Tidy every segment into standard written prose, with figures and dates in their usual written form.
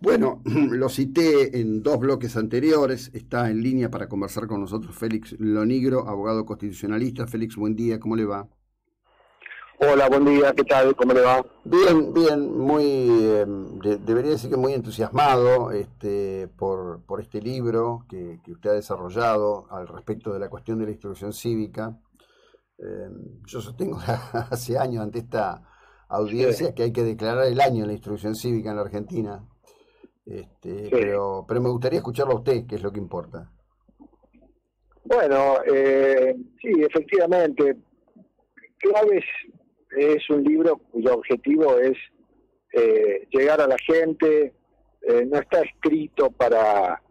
Bueno, lo cité en dos bloques anteriores, está en línea para conversar con nosotros Félix Lonigro, abogado constitucionalista. Félix, buen día, ¿cómo le va? Hola, buen día, ¿qué tal? ¿Cómo le va? Bien, bien, muy, debería decir que muy entusiasmado por este libro que usted ha desarrollado al respecto de la cuestión de la instrucción cívica. Eh, yo sostengo hace años ante esta Sí, audiencia que hay que declarar el año de la instrucción cívica en la Argentina. sí. Pero me gustaría escucharlo a usted, que es lo que importa. Bueno, sí, efectivamente, Claves es un libro cuyo objetivo es llegar a la gente, no está escrito para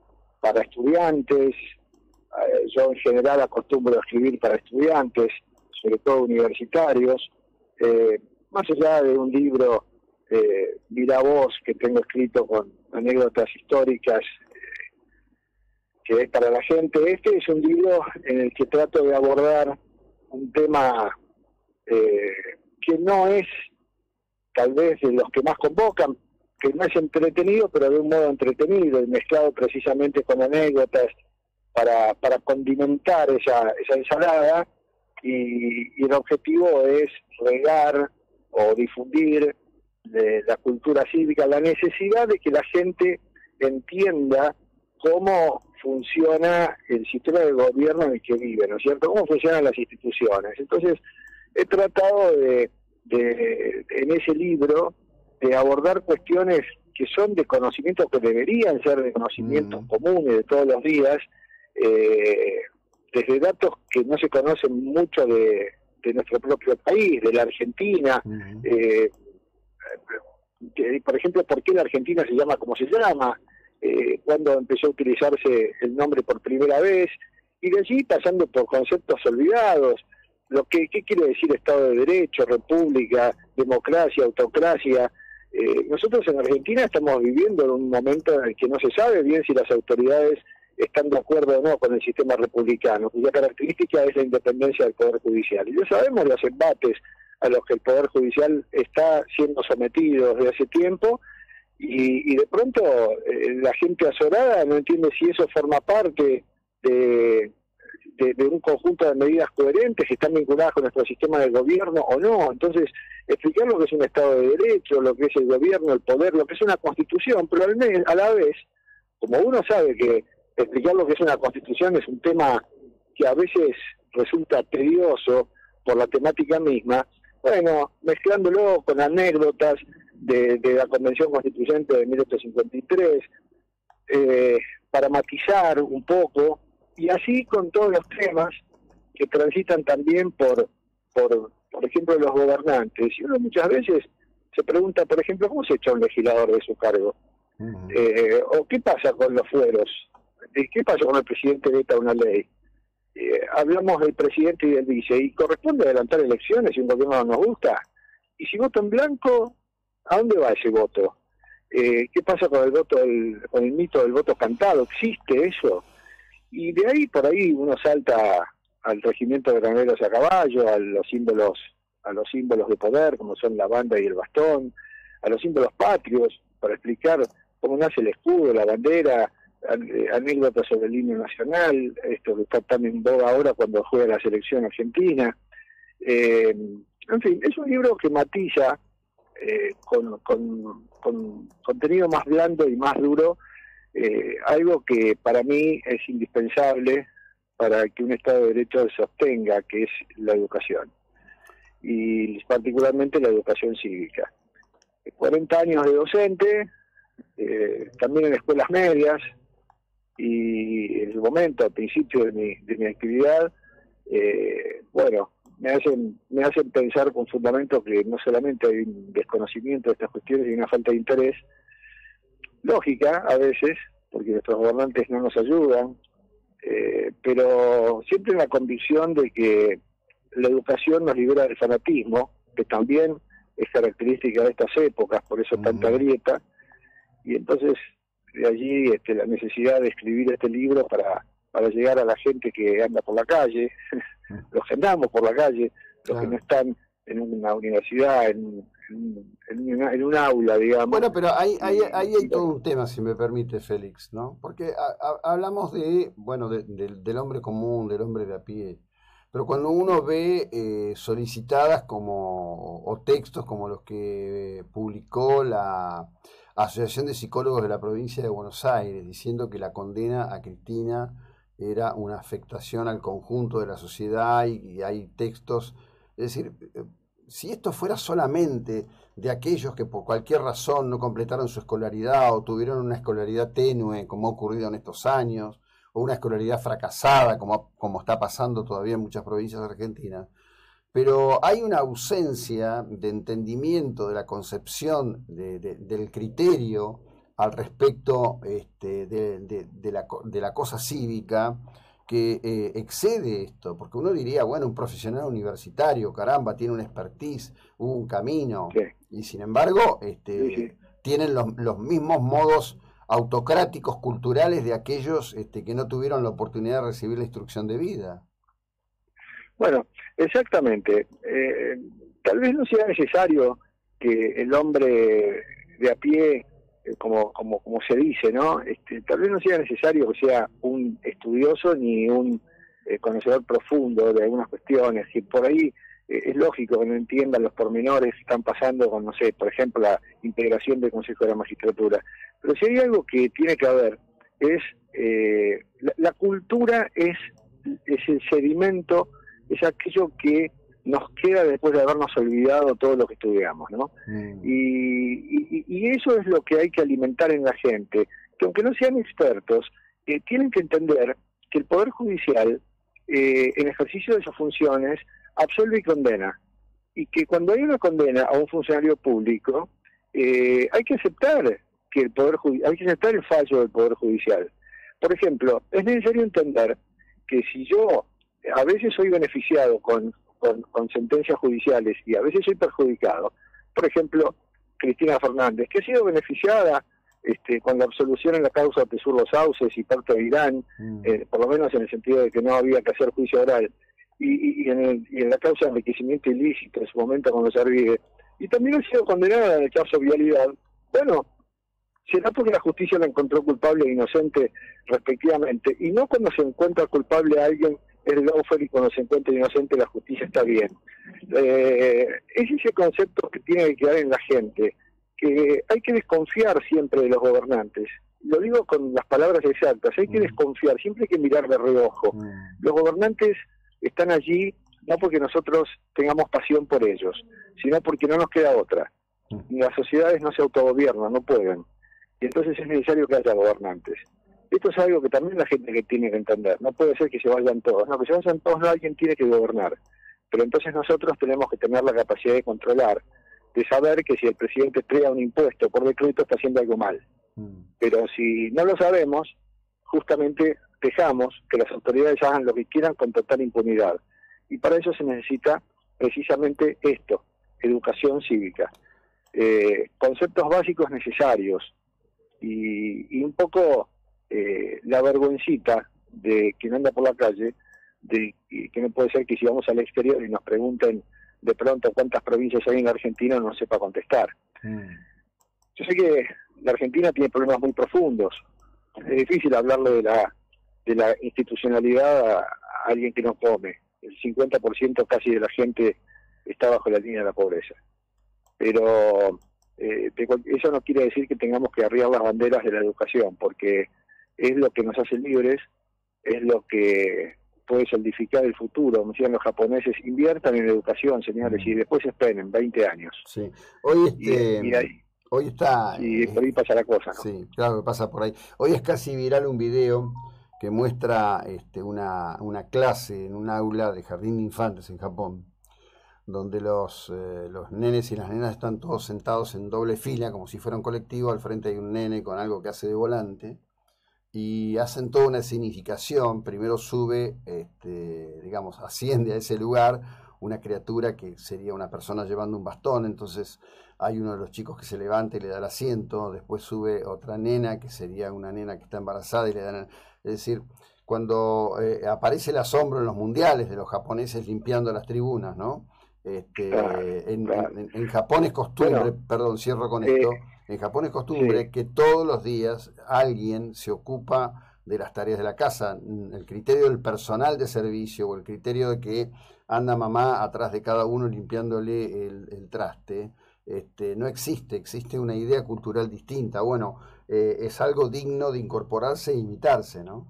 estudiantes, yo en general acostumbro a escribir para estudiantes, sobre todo universitarios, más allá de un libro Miravoz que tengo escrito con anécdotas históricas que es para la gente. Este es un libro en el que trato de abordar un tema eh, que no es tal vez de los que más convocan, que no es entretenido, pero de un modo entretenido y mezclado precisamente con anécdotas para condimentar esa ensalada y el objetivo es regar o difundir de la cultura cívica, la necesidad de que la gente entienda cómo funciona el sistema de gobierno en el que vive, ¿no es cierto? Cómo funcionan las instituciones. Entonces, he tratado en ese libro, de abordar cuestiones que son de conocimientos que deberían ser de conocimientos comunes de todos los días, desde datos que no se conocen mucho de nuestro propio país, de la Argentina, por ejemplo, por qué la Argentina se llama como se llama, cuándo empezó a utilizarse el nombre por primera vez, y de allí pasando por conceptos olvidados, qué quiere decir Estado de Derecho, República, democracia, autocracia. Nosotros en Argentina estamos viviendo en un momento en el que no se sabe bien si las autoridades están de acuerdo o no con el sistema republicano, cuya característica es la independencia del Poder Judicial. Y ya sabemos los embates a los que el Poder Judicial está siendo sometido desde hace tiempo, y de pronto la gente azorada no entiende si eso forma parte de un conjunto de medidas coherentes que están vinculadas con nuestro sistema de gobierno o no. Entonces, explicar lo que es un Estado de Derecho, lo que es el gobierno, el poder, lo que es una constitución, pero a la vez, como uno sabe que explicar lo que es una constitución es un tema que a veces resulta tedioso por la temática misma, bueno, mezclándolo con anécdotas de la Convención Constituyente de 1853, para matizar un poco, y así con todos los temas que transitan también por ejemplo, los gobernantes. Y uno muchas veces se pregunta, por ejemplo, ¿cómo se echa un legislador de su cargo? ¿O qué pasa con los fueros? ¿Qué pasa con el presidente veta una ley? Hablamos del presidente y del vice, y corresponde adelantar elecciones si un gobierno no nos gusta. Y si voto en blanco, ¿a dónde va ese voto? ¿Qué pasa con con el mito del voto cantado? ¿Existe eso? Y de ahí por ahí uno salta al regimiento de graneros a caballo, a los símbolos de poder, como son la banda y el bastón, a los símbolos patrios, para explicar cómo nace el escudo, la bandera, anécdotas sobre el himno nacional, esto que está tan en boga ahora cuando juega la selección argentina. En fin, es un libro que matiza con contenido más blando y más duro, algo que para mí es indispensable para que un Estado de Derecho se sostenga, que es la educación, y particularmente la educación cívica. 40 años de docente, también en escuelas medias, y en el momento, al principio de mi actividad, bueno, me hacen pensar con fundamento que no solamente hay un desconocimiento de estas cuestiones y una falta de interés, lógica a veces, porque nuestros gobernantes no nos ayudan, pero siempre la convicción de que la educación nos libera del fanatismo, que también es característica de estas épocas, por eso tanta grieta, y entonces de allí la necesidad de escribir este libro para llegar a la gente que anda por la calle, los que andamos por la calle, los que no están en una universidad, en en un aula, digamos. Bueno, pero ahí hay todo un tema, si me permite, Félix, ¿no? Porque hablamos de, bueno, del hombre común, del hombre de a pie, pero cuando uno ve solicitadas o textos como los que publicó la Asociación de Psicólogos de la Provincia de Buenos Aires, diciendo que la condena a Cristina era una afectación al conjunto de la sociedad y hay textos, es decir, si esto fuera solamente de aquellos que por cualquier razón no completaron su escolaridad o tuvieron una escolaridad tenue, como ha ocurrido en estos años, o una escolaridad fracasada, como está pasando todavía en muchas provincias argentinas, pero hay una ausencia de entendimiento de la concepción del criterio al respecto de la cosa cívica que excede esto, porque uno diría, bueno, un profesional universitario, caramba, tiene una expertise, un camino, Sí. y sin embargo Sí. tienen los mismos modos autocráticos culturales de aquellos que no tuvieron la oportunidad de recibir la instrucción de vida. Bueno, exactamente. Tal vez no sea necesario que el hombre de a pie, como se dice, ¿no? Tal vez no sea necesario que sea un estudioso ni un conocedor profundo de algunas cuestiones, y por ahí es lógico que no entiendan los pormenores que están pasando con, no sé, por ejemplo, la integración del Consejo de la Magistratura. Pero si hay algo que tiene que haber, es la cultura es el sedimento, es aquello que nos queda después de habernos olvidado todo lo que estudiamos, ¿no? Y eso es lo que hay que alimentar en la gente, que aunque no sean expertos, tienen que entender que el Poder Judicial, en ejercicio de sus funciones, absuelve y condena, y que cuando hay una condena a un funcionario público, hay que aceptar que hay que aceptar el fallo del Poder Judicial. Por ejemplo, es necesario entender que si yo a veces soy beneficiado con sentencias judiciales y a veces soy perjudicado, por ejemplo, Cristina Fernández, que ha sido beneficiada con la absolución en la causa de Tesur Los Sauces y Pacto de Irán, por lo menos en el sentido de que no había que hacer juicio oral, y en la causa de enriquecimiento ilícito en su momento con los Arvide, y también ha sido condenada en el caso Vialidad. Bueno, será porque la justicia la encontró culpable e inocente respectivamente, y no cuando se encuentra culpable a alguien es lawfare y cuando se encuentra inocente la justicia está bien. Es ese concepto que tiene que quedar en la gente, que hay que desconfiar siempre de los gobernantes. Lo digo con las palabras exactas, hay que desconfiar, siempre hay que mirar de reojo. Los gobernantes están allí no porque nosotros tengamos pasión por ellos, sino porque no nos queda otra. Las sociedades no se autogobiernan, no pueden. Y entonces es necesario que haya gobernantes. Esto es algo que también la gente que tiene que entender. No puede ser que se vayan todos. No, que se vayan todos, no, alguien tiene que gobernar. Pero entonces nosotros tenemos que tener la capacidad de controlar, de saber que si el presidente crea un impuesto por decreto está haciendo algo mal. Pero si no lo sabemos, justamente dejamos que las autoridades hagan lo que quieran con total impunidad. Y para eso se necesita precisamente esto, educación cívica. Conceptos básicos necesarios y un poco la vergüencita de quien anda por la calle, de que no puede ser que si vamos al exterior y nos pregunten de pronto cuántas provincias hay en la Argentina no sepa contestar. Yo sé que la Argentina tiene problemas muy profundos. Es difícil hablarle de la institucionalidad a alguien que no come. El 50% casi de la gente está bajo la línea de la pobreza. Pero eso no quiere decir que tengamos que arriar las banderas de la educación, porque es lo que nos hace libres, es lo que puede solidificar el futuro. Como decían los japoneses, inviertan en educación, señores, y después esperen 20 años. Sí. Hoy hoy está... y por ahí pasa la cosa, ¿no? Sí, claro que pasa por ahí. Hoy es casi viral un video que muestra una clase en un aula de jardín de infantes en Japón, donde los nenes y las nenas están todos sentados en doble fila, como si fuera un colectivo. Al frente hay un nene con algo que hace de volante, y hacen toda una significación. Primero sube, digamos, asciende a ese lugar una criatura que sería una persona llevando un bastón, entonces hay uno de los chicos que se levanta y le da el asiento. Después sube otra nena, que sería una nena que está embarazada, y le dan... Es decir, cuando aparece el asombro en los mundiales de los japoneses limpiando las tribunas, ¿no? En Japón es costumbre, perdón, cierro con esto, en Japón es costumbre que todos los días alguien se ocupa de las tareas de la casa. El criterio del personal de servicio o el criterio de que anda mamá atrás de cada uno limpiándole el traste, no existe, existe una idea cultural distinta. Bueno, es algo digno de incorporarse e imitarse, ¿no?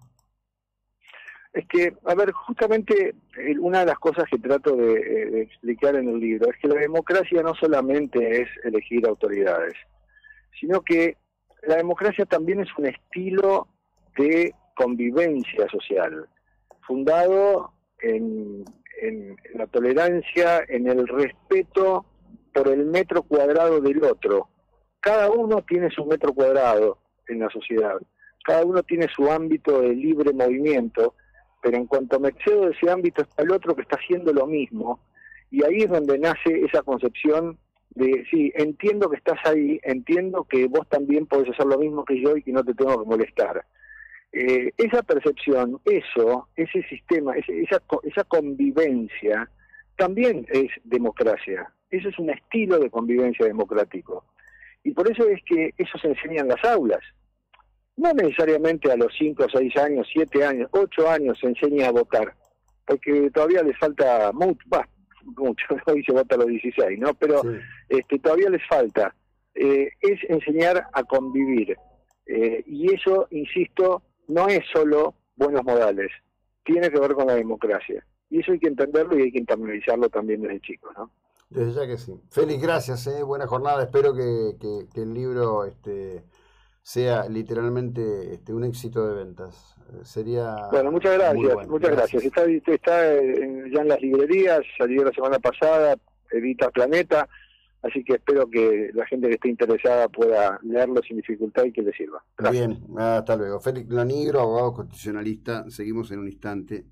Es que, a ver, justamente una de las cosas que trato de explicar en el libro es que la democracia no solamente es elegir autoridades, sino que la democracia también es un estilo de convivencia social, fundado en la tolerancia, en el respeto por el metro cuadrado del otro. Cada uno tiene su metro cuadrado en la sociedad, cada uno tiene su ámbito de libre movimiento, pero en cuanto me excedo de ese ámbito está el otro que está haciendo lo mismo, y ahí es donde nace esa concepción de, sí, entiendo que estás ahí, entiendo que vos también podés hacer lo mismo que yo y que no te tengo que molestar. Esa percepción, ese sistema, esa convivencia, también es democracia. Eso es un estilo de convivencia democrático. Y por eso es que eso se enseña en las aulas. No necesariamente a los 5, 6 años, 7 años, 8 años se enseña a votar, porque todavía les falta mucho, hoy se vota a los 16, ¿no? Pero todavía les falta. Es enseñar a convivir. Y eso, insisto, no es solo buenos modales, tiene que ver con la democracia. Y eso hay que entenderlo y hay que internalizarlo también desde chicos, ¿no? Desde ya que sí. Félix, gracias, buena jornada. Espero que el libro sea literalmente un éxito de ventas. Sería... Bueno, muchas gracias, bueno. Muchas gracias. Está ya en las librerías, salió la semana pasada, edita Planeta, así que espero que la gente que esté interesada pueda leerlo sin dificultad y que le sirva. Gracias. Bien, hasta luego. Félix Lonigro, abogado constitucionalista. Seguimos en un instante.